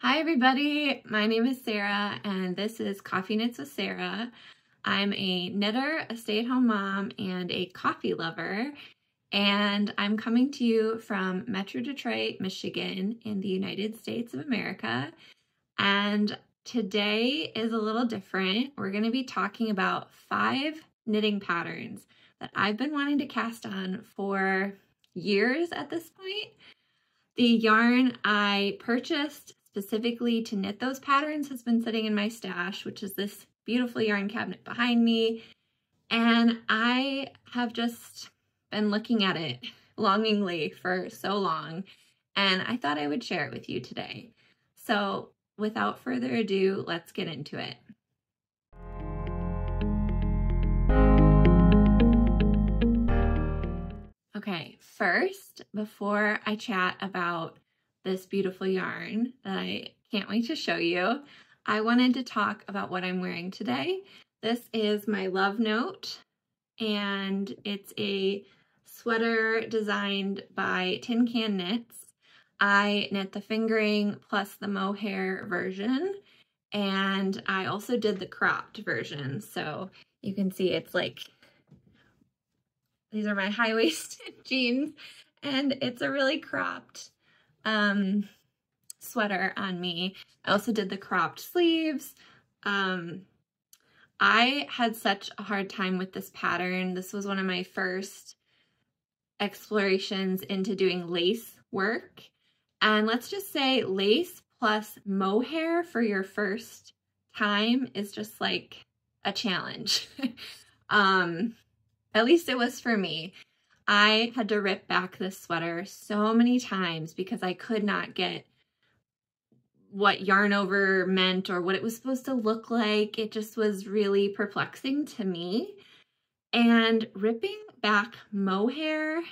Hi everybody, my name is Sarah and this is Coffee Knits with Sarah. I'm a knitter, a stay-at-home mom, and a coffee lover, and I'm coming to you from Metro Detroit, Michigan in the United States of America. And today is a little different. We're going to be talking about 5 knitting patterns that I've been wanting to cast on for years at this point. The yarn I purchased specifically to knit those patterns has been sitting in my stash, which is this beautiful yarn cabinet behind me. And I have just been looking at it longingly for so long, and I thought I would share it with you today. So without further ado, let's get into it. Okay, first, before I chat about this beautiful yarn that I can't wait to show you, I wanted to talk about what I'm wearing today. This is my love note, and it's a sweater designed by tincanknits. I knit the fingering plus the mohair version, and I also did the cropped version. So you can see it's like, these are my high-waisted jeans, and it's a really cropped sweater on me. I also did the cropped sleeves. I had such a hard time with this pattern. This was one of my first explorations into doing lace work. And let's just say lace plus mohair for your first time is just like a challenge. At least it was for me. I had to rip back this sweater so many times because I could not get what yarn over meant or what it was supposed to look like. It just was really perplexing to me. And ripping back mohair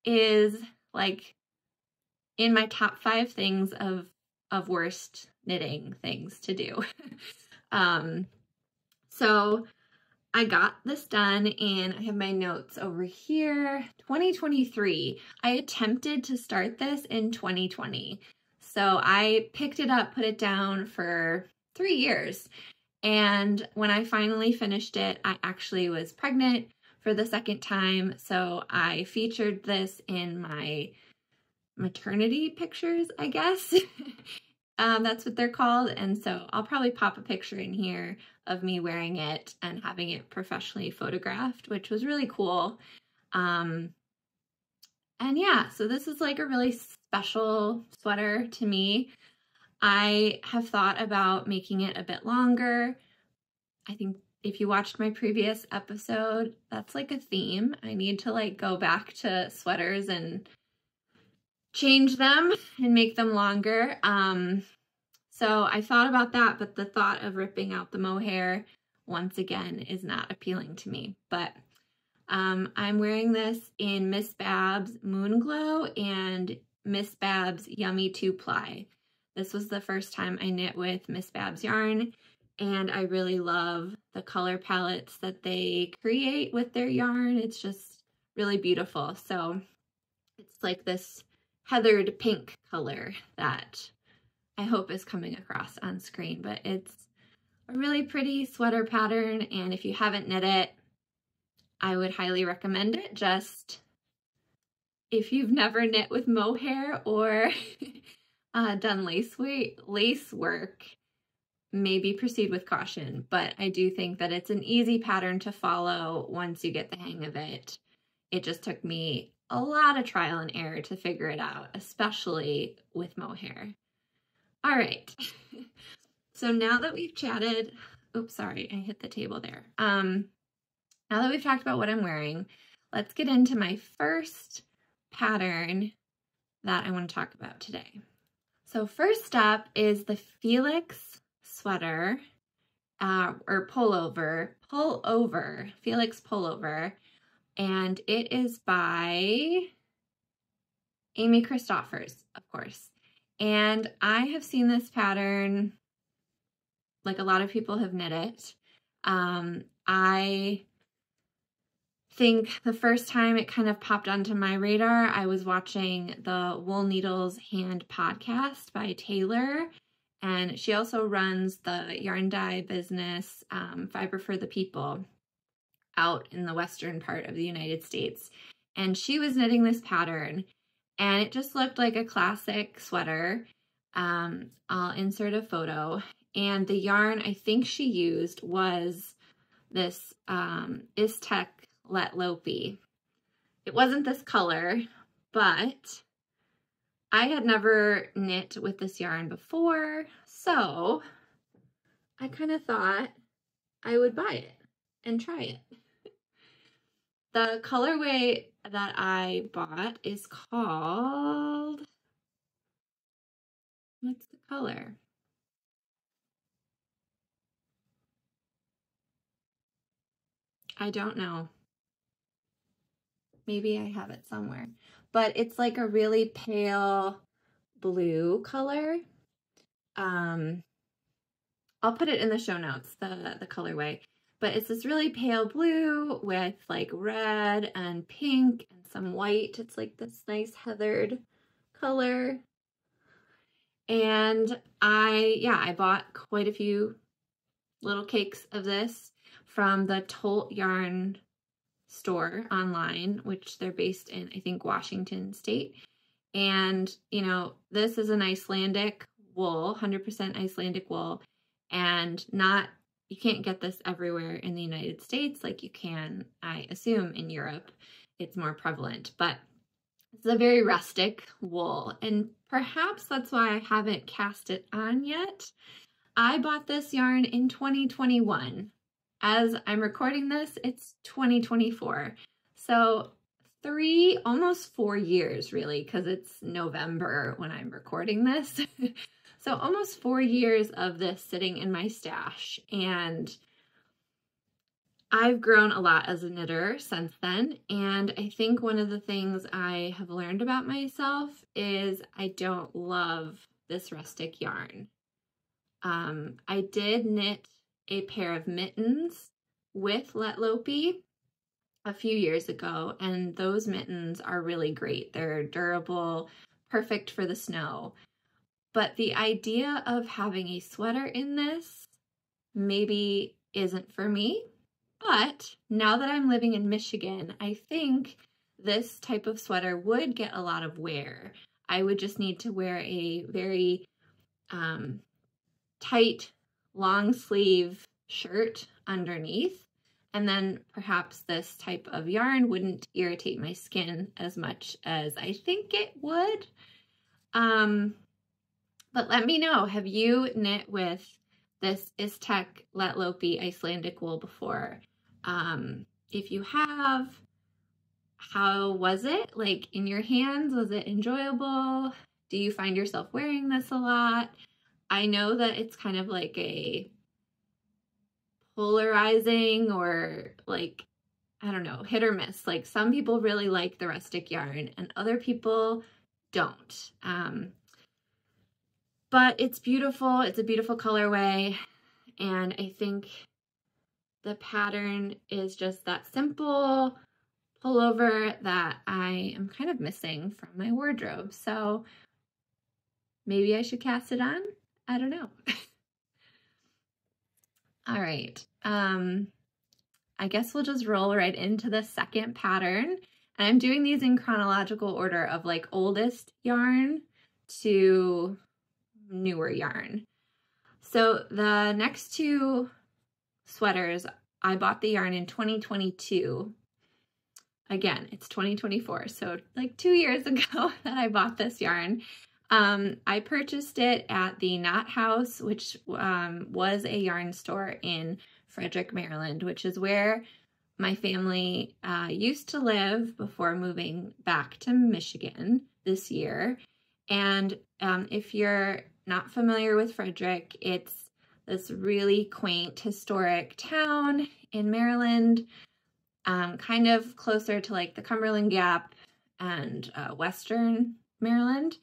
is like in my top 5 things of worst knitting things to do. So I got this done, and I have my notes over here. 2023. I attempted to start this in 2020. So I picked it up, put it down for 3 years. And when I finally finished it, I actually was pregnant for the second time. So I featured this in my maternity pictures, I guess. That's what they're called. And so I'll probably pop a picture in here of me wearing it and having it professionally photographed, which was really cool. And yeah, so this is like a really special sweater to me. I have thought about making it a bit longer. I think if you watched my previous episode, that's like a theme. I need to like go back to sweaters and change them and make them longer. So I thought about that, but the thought of ripping out the mohair once again is not appealing to me. But I'm wearing this in Miss Bab's Moonglow and Miss Bab's Yummy 2-ply. This was the first time I knit with Miss Bab's yarn, and I really love the color palettes that they create with their yarn. It's just really beautiful. So it's like this heathered pink color that I hope is coming across on screen, but it's a really pretty sweater pattern, and if you haven't knit it, I would highly recommend it. Just if you've never knit with mohair or done lace work, maybe proceed with caution, but I do think that it's an easy pattern to follow once you get the hang of it. It just took me a lot of trial and error to figure it out, especially with mohair. All right, so now that we've chatted, oops, sorry, I hit the table there. Now that we've talked about what I'm wearing, let's get into my first pattern that I want to talk about today. So first up is the Felix sweater, or pullover, Felix pullover, and it is by Amy Christoffers, of course. And I have seen this pattern, like a lot of people have knit it. I think the first time it kind of popped onto my radar, I was watching the Wool Needles Hand podcast by Taylor, And she also runs the yarn dye business, Fiber for the People, out in the western part of the United States. And she was knitting this pattern, and it just looked like a classic sweater. I'll insert a photo. And the yarn I think she used was this Ístex Léttlopi. It wasn't this color, but I had never knit with this yarn before, so I kind of thought I would buy it and try it. The colorway that I bought is called, what's the color? I don't know. Maybe I have it somewhere, but it's like a really pale blue color. I'll put it in the show notes, the colorway, but it's this really pale blue with like red and pink and some white. It's like this nice heathered color. And I bought quite a few little cakes of this from the Tolt Yarn store online, which they're based in, I think, Washington State. And, you know, this is an Icelandic wool, 100% Icelandic wool, and you can't get this everywhere in the United States like you can, I assume, in Europe. It's more prevalent, but it's a very rustic wool, and perhaps that's why I haven't cast it on yet. I bought this yarn in 2021. As I'm recording this, it's 2024. So almost 4 years really, because it's November when I'm recording this. So almost 4 years of this sitting in my stash, and I've grown a lot as a knitter since then. And I think one of the things I have learned about myself is I don't love this rustic yarn. I did knit a pair of mittens with Léttlopi a few years ago, and those mittens are really great. They're durable, perfect for the snow. But the idea of having a sweater in this maybe isn't for me. But now that I'm living in Michigan, I think this type of sweater would get a lot of wear. I would just need to wear a very tight, long sleeve shirt underneath, and then perhaps this type of yarn wouldn't irritate my skin as much as I think it would. But let me know, have you knit with this Ístex Léttlopi Icelandic wool before? If you have, how was it? Like in your hands, was it enjoyable? Do you find yourself wearing this a lot? I know that it's kind of like a polarizing, or like, I don't know, hit or miss. Like some people really like the rustic yarn and other people don't. But it's beautiful. It's a beautiful colorway. And I think the pattern is just that simple pullover that I am kind of missing from my wardrobe. So maybe I should cast it on. I don't know. All right. I guess we'll just roll right into the second pattern. And I'm doing these in chronological order of like oldest yarn to newer yarn. So the next two sweaters, I bought the yarn in 2022. Again, it's 2024. So like 2 years ago that I bought this yarn. I purchased it at the Knot House, which was a yarn store in Frederick, Maryland, which is where my family used to live before moving back to Michigan this year. And if you're not familiar with Frederick, it's this really quaint, historic town in Maryland, kind of closer to like the Cumberland Gap and Western Maryland.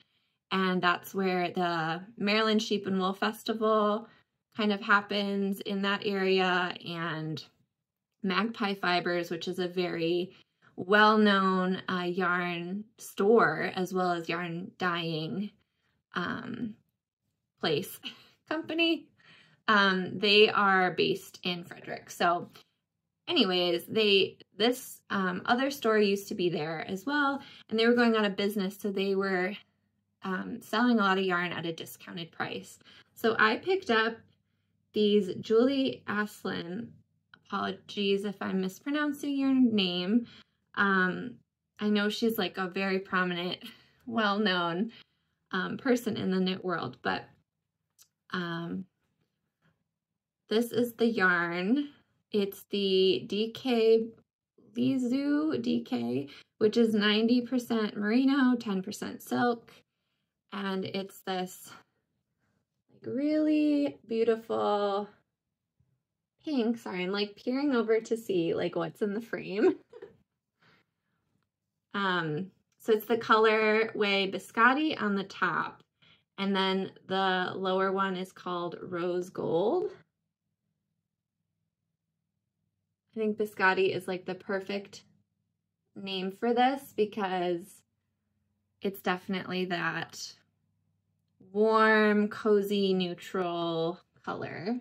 And that's where the Maryland Sheep and Wool Festival kind of happens in that area, and Magpie Fibers, which is a very well-known yarn store as well as yarn dyeing place company. They are based in Frederick. So anyways, this other store used to be there as well, and they were going out of business, so they were selling a lot of yarn at a discounted price. So I picked up these Julie Asselin, apologies if I'm mispronouncing your name. I know she's like a very prominent, well-known person in the knit world, but this is the yarn. It's the DK Leizu DK, which is 90% merino, 10% silk, and it's this like really beautiful pink. Sorry, I'm like peering over to see like what's in the frame. So it's the colorway Biscotti on the top, and then the lower one is called Rose Gold. I think Biscotti is like the perfect name for this because it's definitely that warm, cozy, neutral color.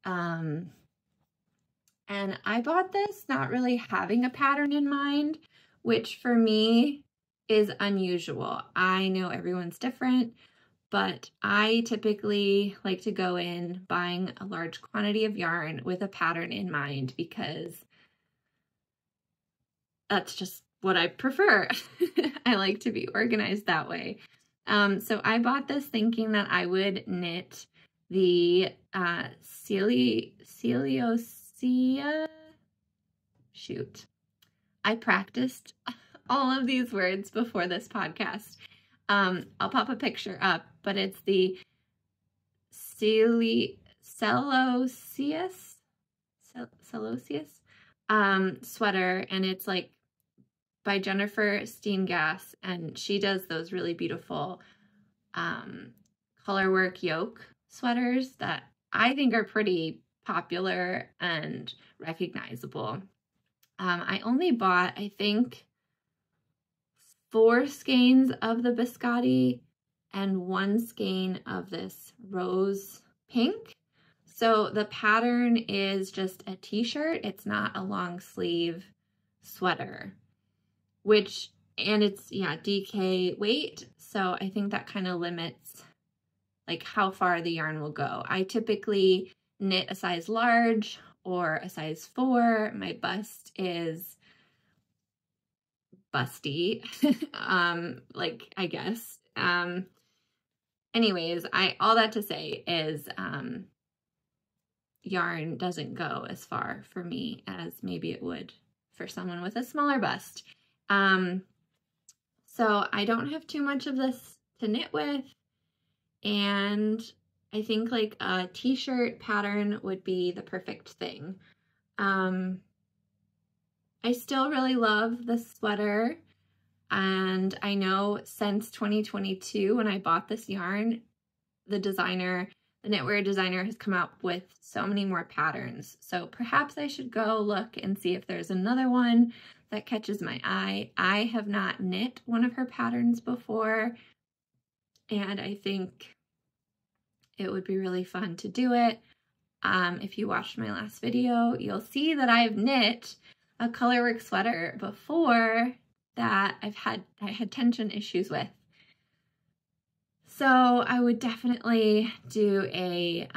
And I bought this not really having a pattern in mind, which for me is unusual. I know everyone's different, but I typically like to go in buying a large quantity of yarn with a pattern in mind because that's just what I prefer. I like to be organized that way. So I bought this thinking that I would knit the Celiosia. Shoot. I practiced all of these words before this podcast. I'll pop a picture up, but it's the Celosias sweater, and it's like by Jennifer Steingass, and she does those really beautiful colorwork yoke sweaters that I think are pretty popular and recognizable. I only bought, I think, 4 skeins of the Biscotti and 1 skein of this rose pink. So the pattern is just a t-shirt. It's not a long sleeve sweater, and it's, yeah, DK weight. So I think that kind of limits like how far the yarn will go. I typically knit a size large or a size 4. My bust is busty, like, I guess. Anyways, all that to say is, yarn doesn't go as far for me as maybe it would for someone with a smaller bust. So I don't have too much of this to knit with, and I think like a t-shirt pattern would be the perfect thing. I still really love this sweater, and I know since 2022 when I bought this yarn, the knitwear designer has come up with so many more patterns. So perhaps I should go look and see if there's another one that catches my eye. I have not knit one of her patterns before, and I think it would be really fun to do it. If you watched my last video, you'll see that I've knit a colorwork sweater before that I had tension issues with. So I would definitely do a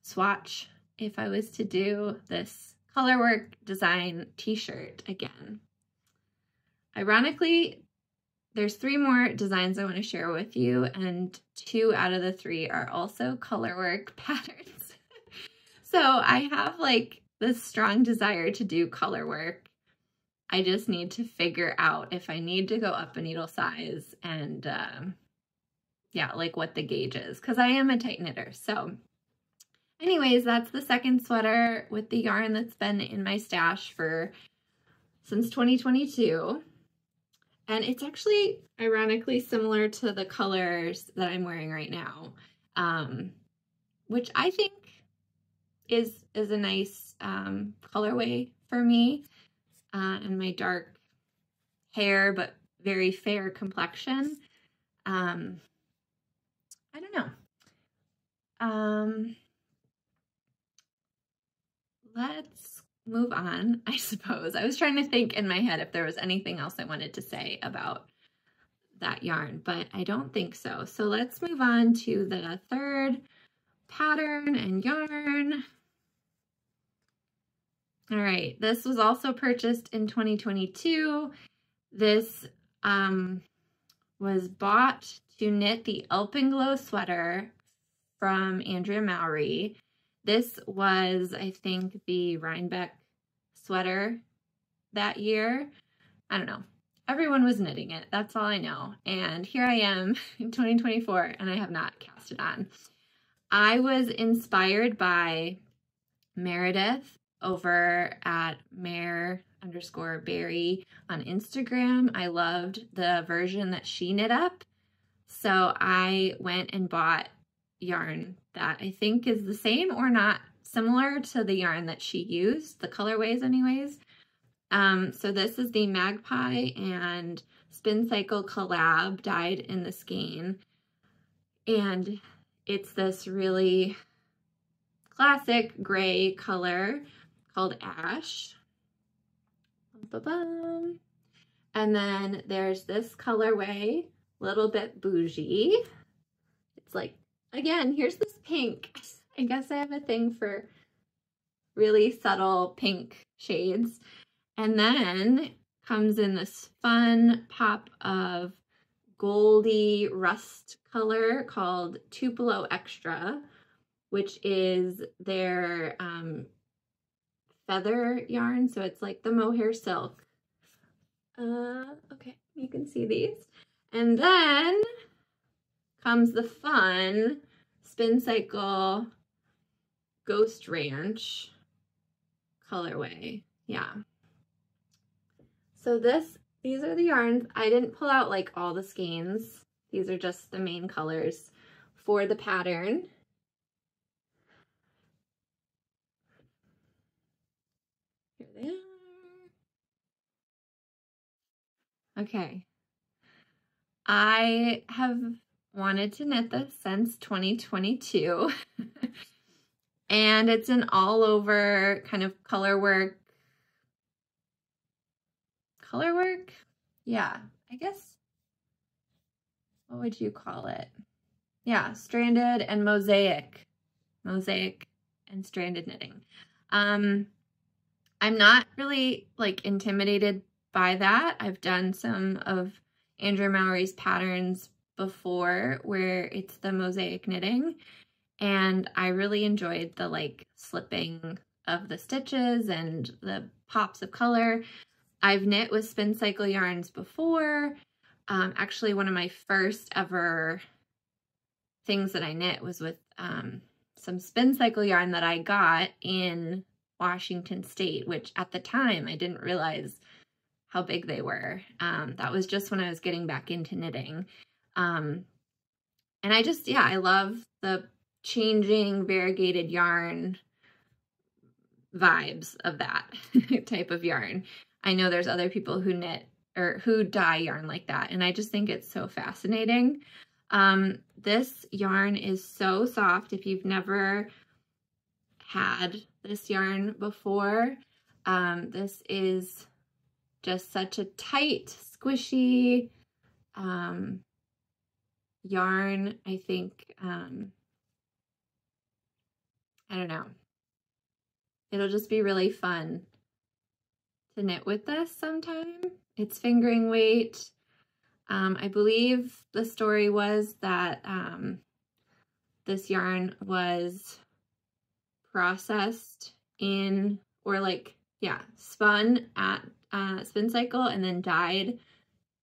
swatch if I was to do this colorwork design t-shirt again. Ironically, there's 3 more designs I want to share with you, and 2 out of the 3 are also colorwork patterns. So I have like this strong desire to do colorwork. I just need to figure out if I need to go up a needle size and yeah, like what the gauge is, because I am a tight knitter. So anyways, that's the second sweater with the yarn that's been in my stash since 2022. And it's actually ironically similar to the colors that I'm wearing right now, which I think is a nice colorway for me and my dark hair but very fair complexion. I don't know. Let's move on, I suppose. I was trying to think in my head if there was anything else I wanted to say about that yarn, but I don't think so. So let's move on to the third pattern and yarn. All right, this was also purchased in 2022. This was bought to knit the Alpenglow sweater from Andrea Mowry. This was, I think, the Rhinebeck sweater that year. I don't know. Everyone was knitting it. That's all I know. And here I am in 2024, and I have not cast it on. I was inspired by Meredith over at Mare_Berry on Instagram. I loved the version that she knit up. So I went and bought yarn that I think is the same or not similar to the yarn that she used, the colorways anyways. So this is the Magpie and Spincycle collab dyed in the Skein. And it's this really classic gray color called Ash. Ba-bum. And then there's this colorway, little bit bougie. It's like, again, here's this pink. I guess I have a thing for really subtle pink shades. And then comes in this fun pop of goldy rust color called Tupelo Extra, which is their feather yarn. So it's like the mohair silk. Okay, you can see these. And then comes the fun Spincycle Ghost Ranch colorway. Yeah. So these are the yarns. I didn't pull out like all the skeins. These are just the main colors for the pattern. Here they are. Okay. I have wanted to knit this since 2022. And it's an all over kind of color work. Yeah, I guess, what would you call it? Yeah, stranded and mosaic and stranded knitting. I'm not really like intimidated by that. I've done some of Andrea Mowry's patterns before where it's the mosaic knitting, and I really enjoyed the like slipping of the stitches and the pops of color. I've knit with Spincycle yarns before. Actually, one of my first ever things that I knit was with some Spincycle yarn that I got in Washington State, which at the time I didn't realize how big they were. That was just when I was getting back into knitting. And I just, yeah, I love the changing variegated yarn vibes of that type of yarn. I know there's other people who knit or who dye yarn like that, and I just think it's so fascinating. This yarn is so soft. If you've never had this yarn before, this is just such a tight, squishy yarn. I think, I don't know. It'll just be really fun to knit with this sometime. It's fingering weight. I believe the story was that this yarn was processed in, or like, yeah, spun at Spincycle and then dyed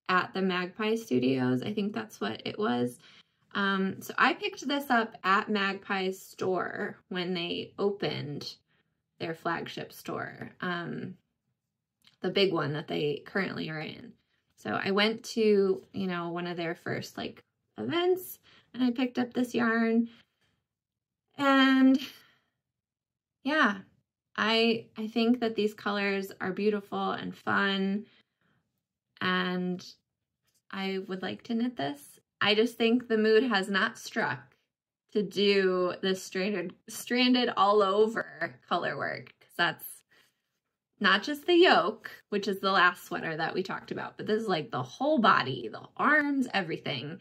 at the Magpie Studios. I think that's what it was. So I picked this up at Magpie's store when they opened their flagship store, the big one that they currently are in. So I went to, you know, one of their first like events, and I picked up this yarn, and yeah, I think that these colors are beautiful and fun, and I would like to knit this. I just think the mood has not struck to do this stranded all over color work, because that's not just the yoke, which is the last sweater that we talked about, but this is like the whole body, the arms, everything.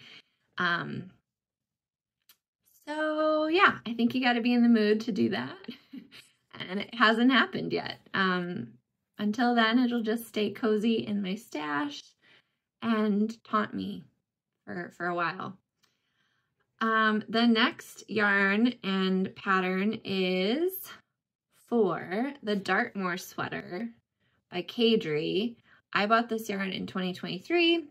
So yeah, I think you got to be in the mood to do that. And it hasn't happened yet. Until then, it'll just stay cozy in my stash and taunt me for a while. The next yarn and pattern is for the Dartmoor sweater by Caidree. I bought this yarn in 2023,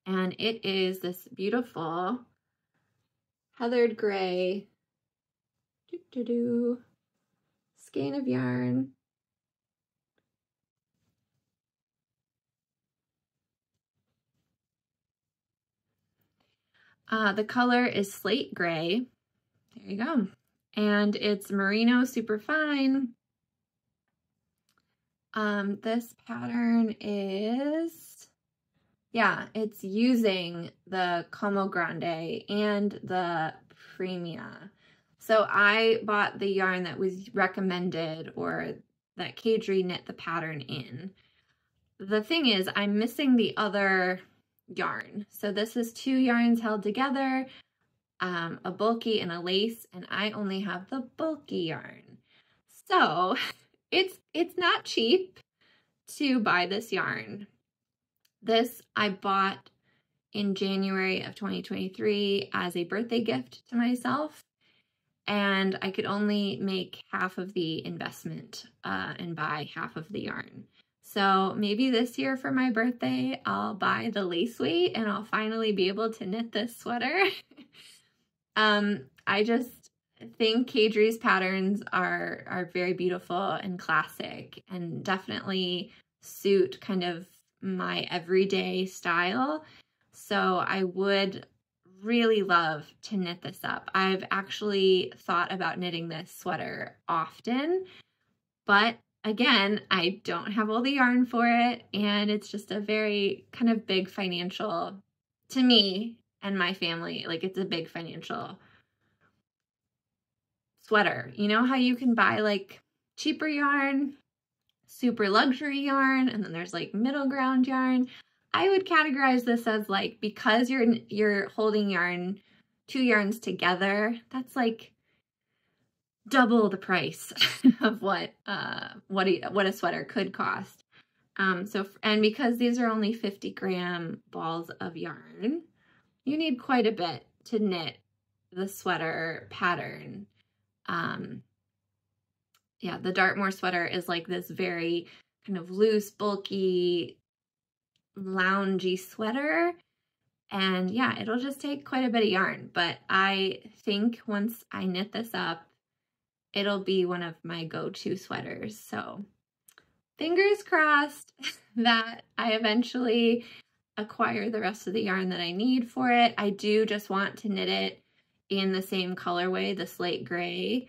and it is this beautiful heathered gray skein of yarn. The color is slate gray. There you go. And it's merino super fine. This pattern is, yeah, it's using the Como Grande and the Premia. So I bought the yarn that was recommended, or that Caidree knit the pattern in. The thing is, I'm missing the other yarn. So this is 2 yarns held together, a bulky and a lace, and I only have the bulky yarn. So it's not cheap to buy this yarn. This I bought in January of 2023 as a birthday gift to myself, and I could only make half of the investment and buy half of the yarn. So maybe this year for my birthday, I'll buy the lace weight and I'll finally be able to knit this sweater. I just think Caidree's patterns are very beautiful and classic, and definitely suit kind of my everyday style. So I would really love to knit this up. I've actually thought about knitting this sweater often, but again, I don't have all the yarn for it, and it's just a very kind of big financial, to me and my family, like it's a big financial sweater. You know how you can buy like cheaper yarn, super luxury yarn, and then there's like middle ground yarn? I would categorize this as like, because you're holding 2 yarns together, that's like double the price of what a sweater could cost. And because these are only 50-gram balls of yarn, you need quite a bit to knit the sweater pattern. Yeah, the Dartmoor sweater is like this very kind of loose, bulky, loungy sweater. And yeah, it'll just take quite a bit of yarn. But I think once I knit this up, it'll be one of my go-to sweaters. So fingers crossed that I eventually acquire the rest of the yarn that I need for it. I do just want to knit it in the same colorway, the slate gray,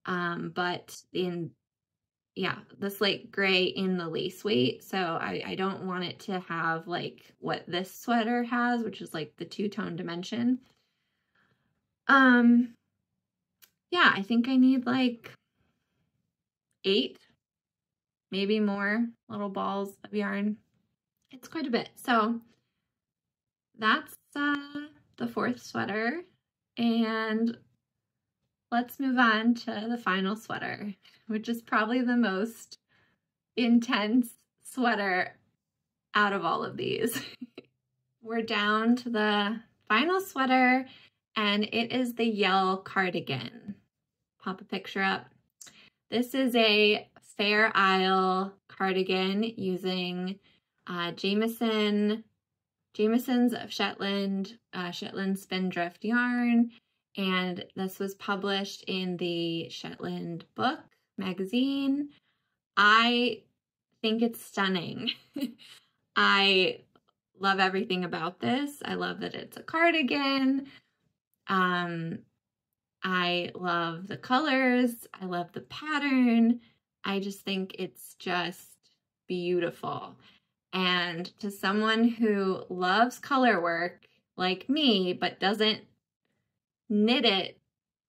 but the slate gray in the lace weight. So I don't want it to have like what this sweater has, which is like the 2-tone dimension. Yeah, I think I need like 8, maybe more little balls of yarn. It's quite a bit. So that's the 4th sweater, and let's move on to the final sweater, which is probably the most intense sweater out of all of these. We're down to the final sweater, and it is the Yell cardigan. Pop a picture up. This is a Fair Isle cardigan using Jamieson's of Shetland Spindrift yarn, and this was published in the Shetland Book magazine. I think it's stunning. I love everything about this. I love that it's a cardigan. I love the colors. I love the pattern. I just think it's just beautiful. And to someone who loves color work like me, but doesn't knit it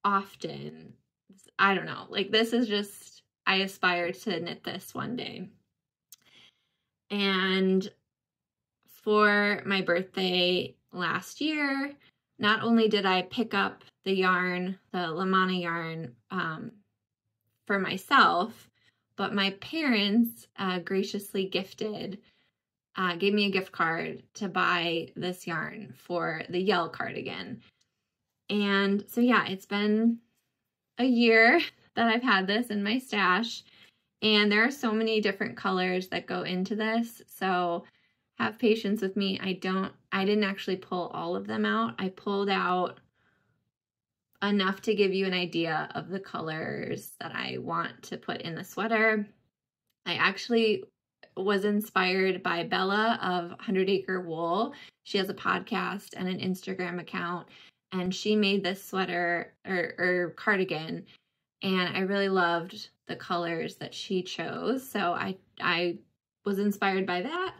often. I don't know, like this is just, I aspire to knit this one day. And for my birthday last year, not only did I pick up the yarn, the LAMANA yarn, for myself, but my parents graciously gave me a gift card to buy this yarn for the Yell cardigan. And so yeah, it's been a year that I've had this in my stash, and there are so many different colors that go into this, so have patience with me. I didn't actually pull all of them out. I pulled out enough to give you an idea of the colors that I want to put in the sweater. I actually was inspired by Bella of 100 Acre Wool. She has a podcast and an Instagram account, and she made this sweater or cardigan, and I really loved the colors that she chose, so I was inspired by that.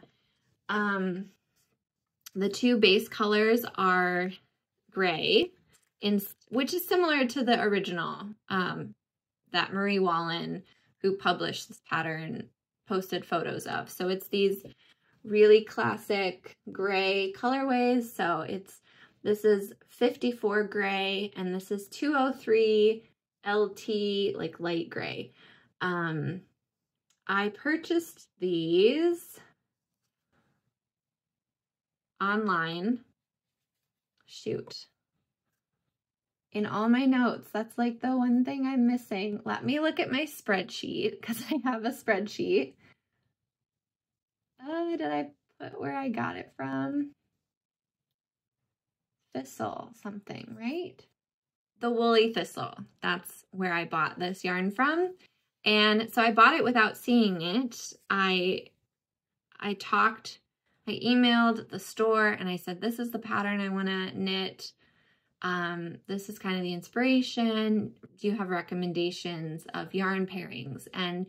The two base colors are gray, which is similar to the original that Marie Wallin, who published this pattern, posted photos of. So it's these really classic gray colorways. So this is 54 gray, and this is 203 LT, like light gray. I purchased these online. Shoot. In all my notes, that's like the one thing I'm missing. Let me look at my spreadsheet, because I have a spreadsheet. Did I put where I got it from? Thistle something, right? The Woolly Thistle. That's where I bought this yarn from. And so I bought it without seeing it. I emailed the store and I said, this is the pattern I want to knit. This is kind of the inspiration. Do you have recommendations of yarn pairings? And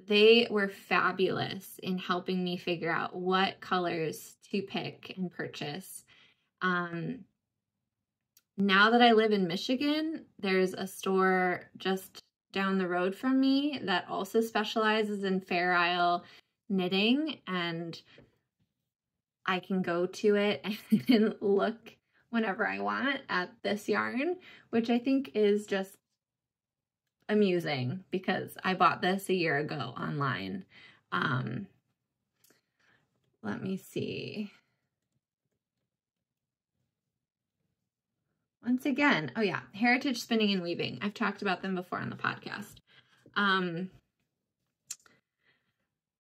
they were fabulous in helping me figure out what colors to pick and purchase. Now that I live in Michigan, there's a store just down the road from me that also specializes in Fair Isle knitting, and I can go to it and look whenever I want at this yarn, which I think is just amusing because I bought this a year ago online. Let me see. Once again, oh yeah, Heritage Spinning and Weaving. I've talked about them before on the podcast.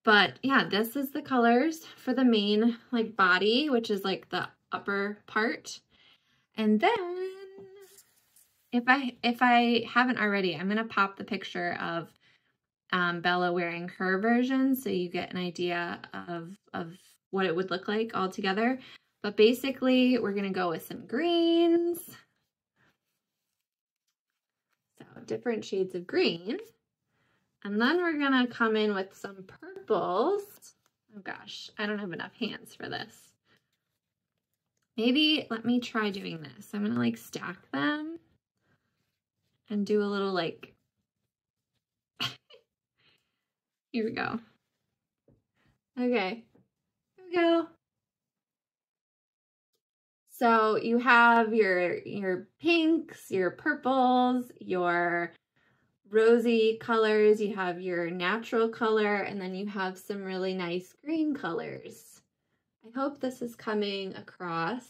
But yeah, this is the colors for the main like body, which is like the upper part. And then if I haven't already, I'm going to pop the picture of Bella wearing her version so you get an idea of what it would look like all together. But basically, we're going to go with some greens. So different shades of green. And then we're going to come in with some purples. Oh gosh, I don't have enough hands for this. Maybe let me try doing this. I'm going to like stack them and do a little like, here we go. Okay, here we go. So you have your pinks, your purples, your rosy colors, you have your natural color, and then you have some really nice green colors. I hope this is coming across.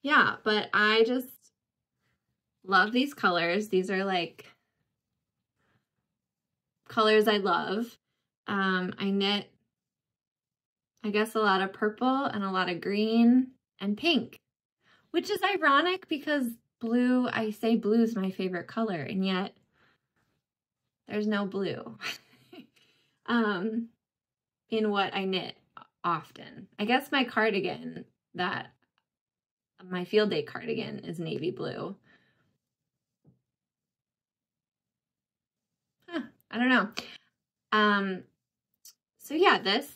Yeah, but I just love these colors. These are like colors I love. I knit, I guess, a lot of purple and a lot of green and pink, which is ironic because blue, I say blue is my favorite color, and yet there's no blue in what I knit often. I guess my cardigan, my field day cardigan, is navy blue. Huh, I don't know. So yeah, this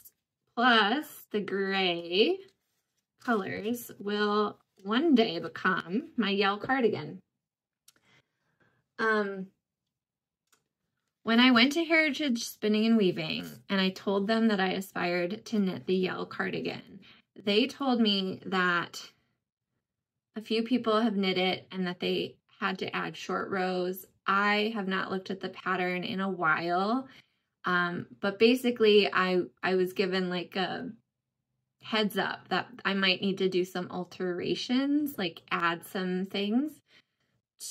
plus the gray colors will one day become my Yell cardigan. When I went to Heritage Spinning and Weaving and I told them that I aspired to knit the Yell cardigan, they told me that a few people have knit it and that they had to add short rows. I have not looked at the pattern in a while, but basically I was given like a heads up that I might need to do some alterations, like add some things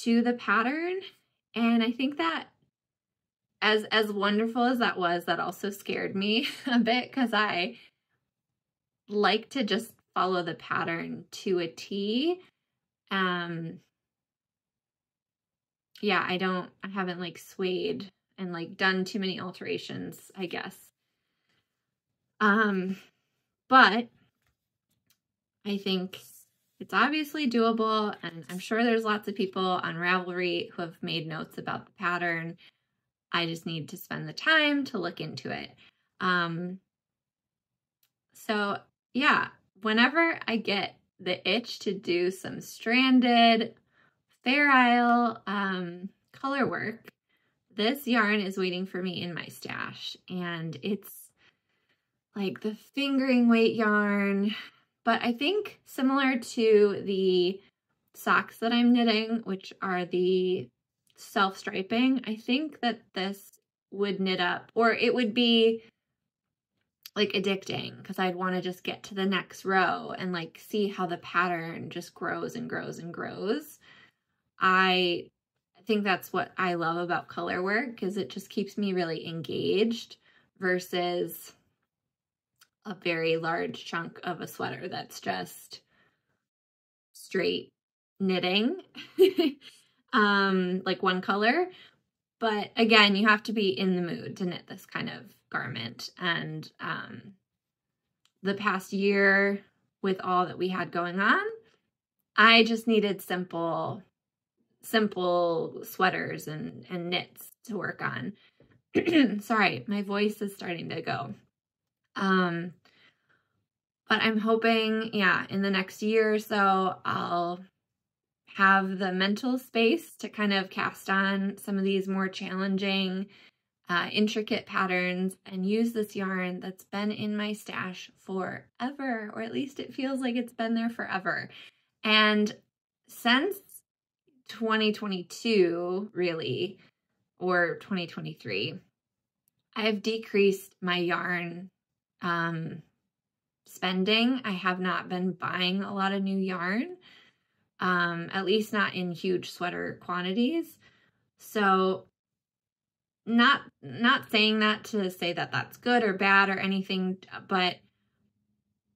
to the pattern. And I think that as wonderful as that was, that also scared me a bit because I like to just follow the pattern to a T. Yeah, I haven't like swayed and like done too many alterations, I guess. But I think it's obviously doable, and I'm sure there's lots of people on Ravelry who have made notes about the pattern. I just need to spend the time to look into it. So yeah, whenever I get the itch to do some stranded Fair Isle color work, this yarn is waiting for me in my stash, and it's like the fingering weight yarn, but I think similar to the socks that I'm knitting, which are the self-striping, I think that this would knit up, or it would be like addicting because I'd want to just get to the next row and like see how the pattern just grows and grows and grows. I think that's what I love about color work, because it just keeps me really engaged versus a very large chunk of a sweater that's just straight knitting, like one color. But again, you have to be in the mood to knit this kind of garment. And the past year, with all that we had going on, I just needed simple sweaters and knits to work on. Sorry, my voice is starting to go. But I'm hoping, yeah, in the next year or so, I'll have the mental space to kind of cast on some of these more challenging, intricate patterns and use this yarn that's been in my stash forever, or at least it feels like it's been there forever. And since 2022, really, or 2023, I've decreased my yarn spending. I have not been buying a lot of new yarn, at least not in huge sweater quantities. So not saying that to say that that's good or bad or anything, but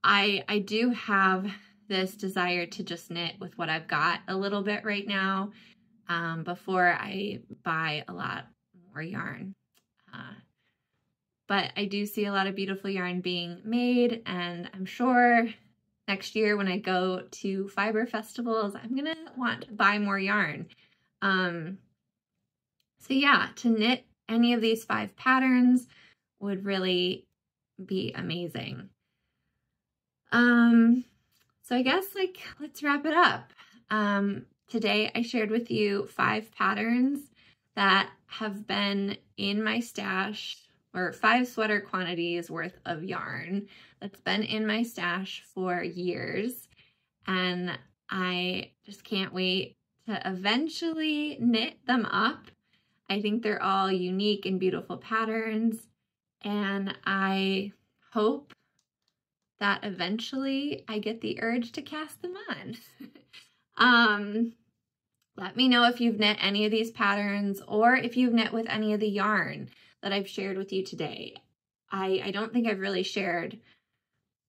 I do have this desire to just knit with what I've got a little bit right now, before I buy a lot more yarn. But I do see a lot of beautiful yarn being made, and I'm sure next year when I go to fiber festivals, I'm gonna want to buy more yarn. So yeah, to knit any of these 5 patterns would really be amazing. So I guess like, let's wrap it up. Today I shared with you 5 patterns that have been in my stash, or 5 sweater quantities worth of yarn that's been in my stash for years. And I just can't wait to eventually knit them up. I think they're all unique and beautiful patterns, and I hope that eventually I get the urge to cast them on. Let me know if you've knit any of these patterns, or if you've knit with any of the yarn that I've shared with you today. I don't think I've really shared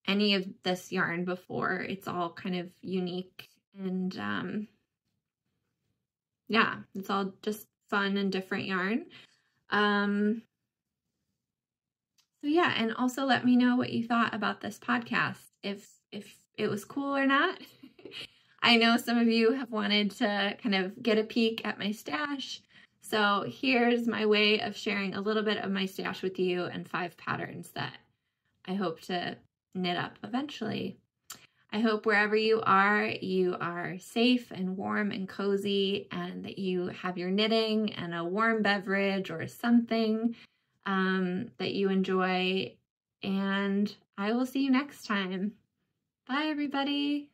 any of this yarn before. It's all kind of unique, and yeah, it's all just fun and different yarn. So yeah, and also let me know what you thought about this podcast, if it was cool or not. I know some of you have wanted to kind of get a peek at my stash, so here's my way of sharing a little bit of my stash with you and 5 patterns that I hope to knit up eventually. I hope wherever you are safe and warm and cozy, and that you have your knitting and a warm beverage or something that you enjoy. And I will see you next time. Bye, everybody.